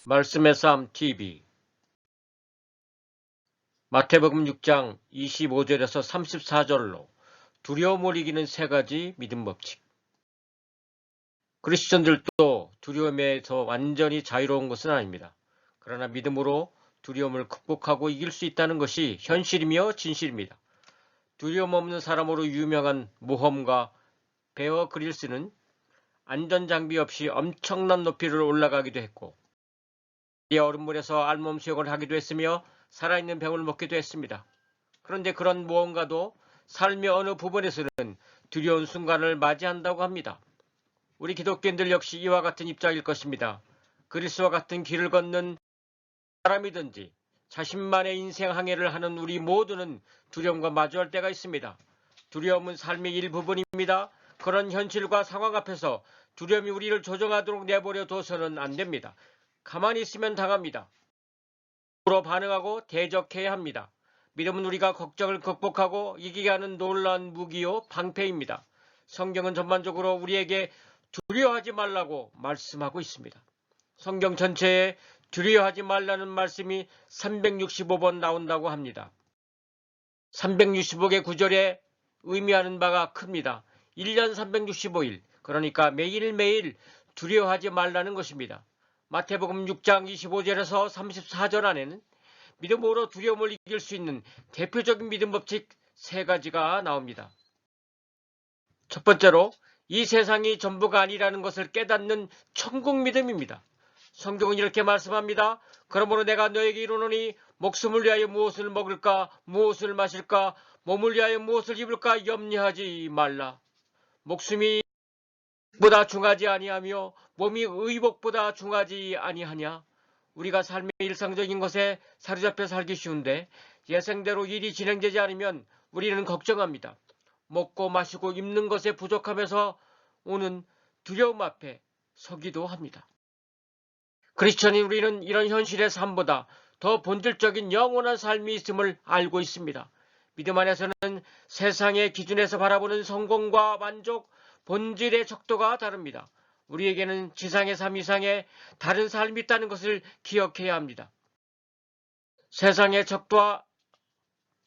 말씀의 삶 TV 마태복음 6장 25절에서 34절로 두려움을 이기는 세 가지 믿음 법칙. 크리스천들도 두려움에서 완전히 자유로운 것은 아닙니다. 그러나 믿음으로 두려움을 극복하고 이길 수 있다는 것이 현실이며 진실입니다. 두려움 없는 사람으로 유명한 모험가 베어 그릴스는 안전장비 없이 엄청난 높이를 올라가기도 했고 이 얼음물에서 알몸 수영을 하기도 했으며 살아있는 병을 먹기도 했습니다. 그런데 그런 무언가도 삶의 어느 부분에서는 두려운 순간을 맞이한다고 합니다. 우리 기독교인들 역시 이와 같은 입장일 것입니다. 그리스와 같은 길을 걷는 사람이든지 자신만의 인생 항해를 하는 우리 모두는 두려움과 마주할 때가 있습니다. 두려움은 삶의 일부분입니다. 그런 현실과 상황 앞에서 두려움이 우리를 조종하도록 내버려 둬서는 안 됩니다. 가만히 있으면 당합니다. 으로 반응하고 대적해야 합니다. 믿음은 우리가 걱정을 극복하고 이기게 하는 놀라운 무기요 방패입니다. 성경은 전반적으로 우리에게 두려워하지 말라고 말씀하고 있습니다. 성경 전체에 두려워하지 말라는 말씀이 365번 나온다고 합니다. 365개 구절에 의미하는 바가 큽니다. 1년 365일, 그러니까 매일매일 두려워하지 말라는 것입니다. 마태복음 6장 25절에서 34절 안에는 믿음으로 두려움을 이길 수 있는 대표적인 믿음 법칙 세 가지가 나옵니다. 첫 번째로 이 세상이 전부가 아니라는 것을 깨닫는 천국 믿음입니다. 성경은 이렇게 말씀합니다. 그러므로 내가 너에게 이르노니 목숨을 위하여 무엇을 먹을까 무엇을 마실까 몸을 위하여 무엇을 입을까 염려하지 말라. 목숨이 보다 중하지 아니하며 몸이 의복보다 중하지 아니하냐. 우리가 삶의 일상적인 것에 사로잡혀 살기 쉬운데 예상대로 일이 진행되지 않으면 우리는 걱정합니다. 먹고 마시고 입는 것에 부족함에서 오는 두려움 앞에 서기도 합니다. 크리스천인 우리는 이런 현실의 삶보다 더 본질적인 영원한 삶이 있음을 알고 있습니다. 믿음 안에서는 세상의 기준에서 바라보는 성공과 만족, 본질의 척도가 다릅니다. 우리에게는 지상의 삶 이상의 다른 삶이 있다는 것을 기억해야 합니다. 세상의 척도와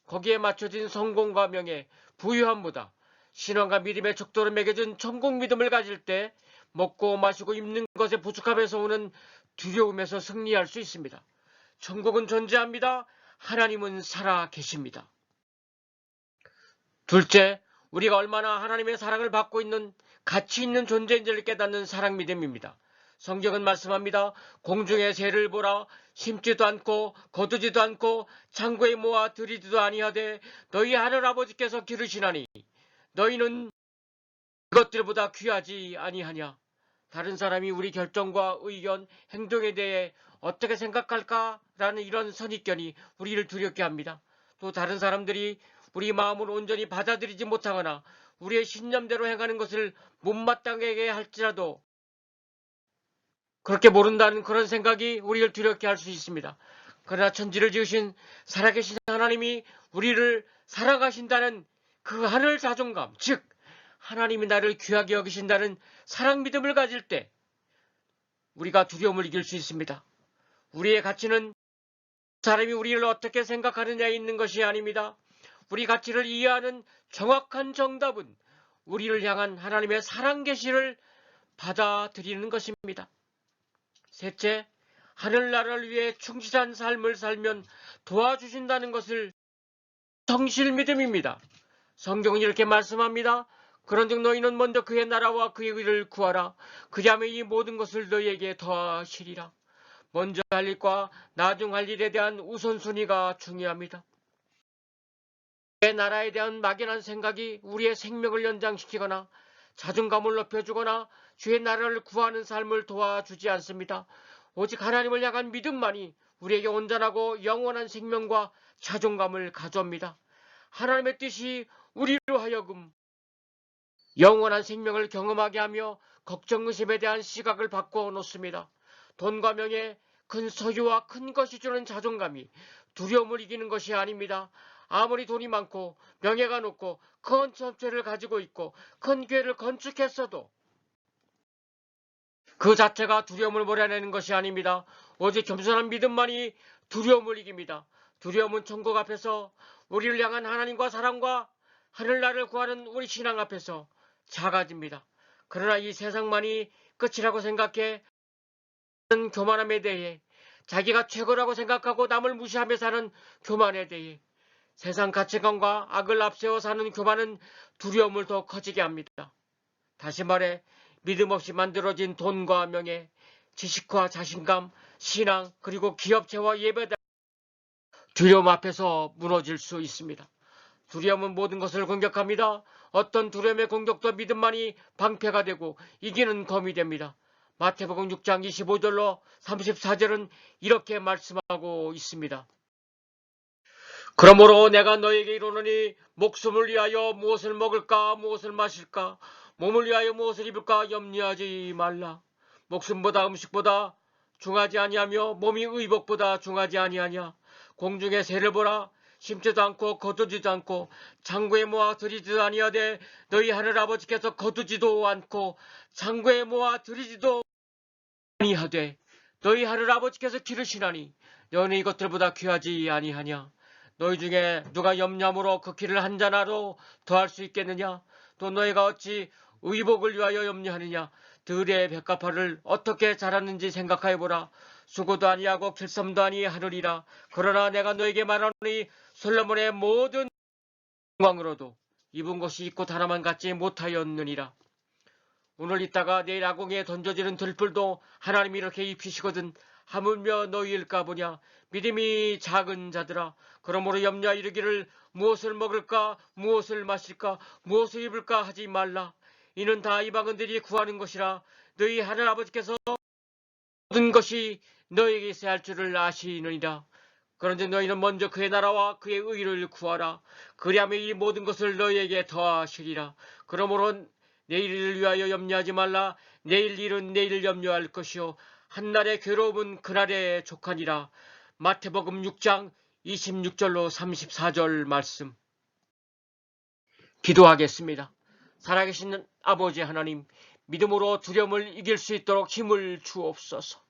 거기에 맞춰진 성공과 명예, 부유함보다 신앙과 믿음의 척도로 매겨진 천국 믿음을 가질 때 먹고 마시고 입는 것에 부족함에서 오는 두려움에서 승리할 수 있습니다. 천국은 존재합니다. 하나님은 살아 계십니다. 둘째, 우리가 얼마나 하나님의 사랑을 받고 있는 가치 있는 존재인지를 깨닫는 사랑 믿음입니다. 성경은 말씀합니다. 공중의 새를 보라. 심지도 않고 거두지도 않고 창고에 모아 들이지도 아니하되 너희 하늘 아버지께서 기르시나니 너희는 이것들보다 귀하지 아니하냐. 다른 사람이 우리 결정과 의견, 행동에 대해 어떻게 생각할까라는 이런 선입견이 우리를 두렵게 합니다. 또 다른 사람들이 우리 마음을 온전히 받아들이지 못하거나 우리의 신념대로 행하는 것을 못마땅하게 할지라도 그렇게 모른다는 그런 생각이 우리를 두렵게 할 수 있습니다. 그러나 천지를 지으신 살아계신 하나님이 우리를 사랑하신다는 그 하늘 자존감, 즉 하나님이 나를 귀하게 여기신다는 사랑 믿음을 가질 때 우리가 두려움을 이길 수 있습니다. 우리의 가치는 사람이 우리를 어떻게 생각하느냐에 있는 것이 아닙니다. 우리 가치를 이해하는 정확한 정답은 우리를 향한 하나님의 사랑 계시를 받아들이는 것입니다. 셋째, 하늘나라를 위해 충실한 삶을 살면 도와주신다는 것을 성실 믿음입니다. 성경은 이렇게 말씀합니다. 그런즉 너희는 먼저 그의 나라와 그의 의를 구하라. 그리하면 이 모든 것을 너희에게 더하시리라. 먼저 할 일과 나중 할 일에 대한 우선순위가 중요합니다. 내 나라에 대한 막연한 생각이 우리의 생명을 연장시키거나 자존감을 높여주거나 주의 나라를 구하는 삶을 도와주지 않습니다. 오직 하나님을 향한 믿음만이 우리에게 온전하고 영원한 생명과 자존감을 가져옵니다. 하나님의 뜻이 우리로 하여금 영원한 생명을 경험하게 하며 걱정 의심에 대한 시각을 바꿔 놓습니다. 돈과 명예, 큰 소유와 큰 것이 주는 자존감이 두려움을 이기는 것이 아닙니다. 아무리 돈이 많고 명예가 높고 큰 전체를 가지고 있고 큰 교회를 건축했어도 그 자체가 두려움을 몰아내는 것이 아닙니다. 오직 겸손한 믿음만이 두려움을 이깁니다. 두려움은 천국 앞에서 우리를 향한 하나님과 사랑과 하늘나라를 구하는 우리 신앙 앞에서 작아집니다. 그러나 이 세상만이 끝이라고 생각해 하는 교만함에 대해, 자기가 최고라고 생각하고 남을 무시하며 사는 교만에 대해, 세상 가치관과 악을 앞세워 사는 교만은 두려움을 더 커지게 합니다. 다시 말해 믿음 없이 만들어진 돈과 명예, 지식과 자신감, 신앙, 그리고 기업체와 예배다 두려움 앞에서 무너질 수 있습니다. 두려움은 모든 것을 공격합니다. 어떤 두려움의 공격도 믿음만이 방패가 되고 이기는 검이 됩니다. 마태복음 6장 25절로 34절은 이렇게 말씀하고 있습니다. 그러므로 내가 너에게 이르노니 목숨을 위하여 무엇을 먹을까 무엇을 마실까 몸을 위하여 무엇을 입을까 염려하지 말라. 목숨보다 음식보다 중하지 아니하며 몸이 의복보다 중하지 아니하냐. 공중의 새를 보라. 심지도 않고 거두지도 않고 창고에 모아 들이지도 아니하되 너희 하늘 아버지께서 거두지도 않고 창고에 모아 들이지도 아니하되 너희 하늘 아버지께서 기르시나니 너는 이것들보다 귀하지 아니하냐. 너희 중에 누가 염려함으로 그 길을 한 자나로 더할 수 있겠느냐. 또 너희가 어찌 의복을 위하여 염려하느냐. 들의 백합화를 어떻게 자랐는지 생각하여보라. 수고도 아니하고 길섬도 아니하느니라. 그러나 내가 너에게 말하노니 솔로몬의 모든 영광으로도 입은 것이 있고 하나만 갖지 못하였느니라. 오늘 있다가 내일 아궁이에 던져지는 들불도 하나님이 이렇게 입히시거든 하물며 너희일까 보냐. 믿음이 작은 자들아, 그러므로 염려 이르기를 무엇을 먹을까 무엇을 마실까 무엇을 입을까 하지 말라. 이는 다 이방인들이 구하는 것이라. 너희 하늘 아버지께서 모든 것이 너희에게 있어야 할 줄을 아시느니라. 그런데 너희는 먼저 그의 나라와 그의 의를 구하라. 그리하면 이 모든 것을 너희에게 더하시리라. 그러므로 내일을 위하여 염려하지 말라. 내일 일은 내일 염려할 것이요 한날의 괴로움은 그날의 족하니라. 마태복음 6장 26절로 34절 말씀. 기도하겠습니다. 살아계신 아버지 하나님, 믿음으로 두려움을 이길 수 있도록 힘을 주옵소서.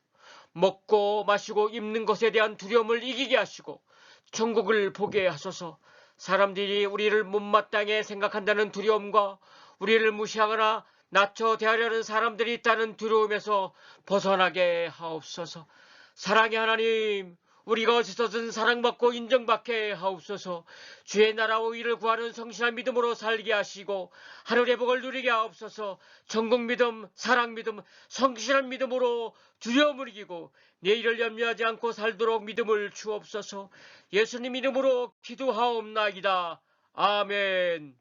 먹고 마시고 입는 것에 대한 두려움을 이기게 하시고 천국을 보게 하소서. 사람들이 우리를 못마땅해 생각한다는 두려움과 우리를 무시하거나 낮춰 대하려는 사람들이 있다는 두려움에서 벗어나게 하옵소서. 사랑의 하나님, 우리가 어디서든 사랑받고 인정받게 하옵소서. 주의 나라와 의를 구하는 성실한 믿음으로 살게 하시고 하늘의 복을 누리게 하옵소서. 전국 믿음, 사랑 믿음, 성실한 믿음으로 두려움을 이기고 내일을 염려하지 않고 살도록 믿음을 주옵소서. 예수님 이름으로 기도하옵나이다. 아멘.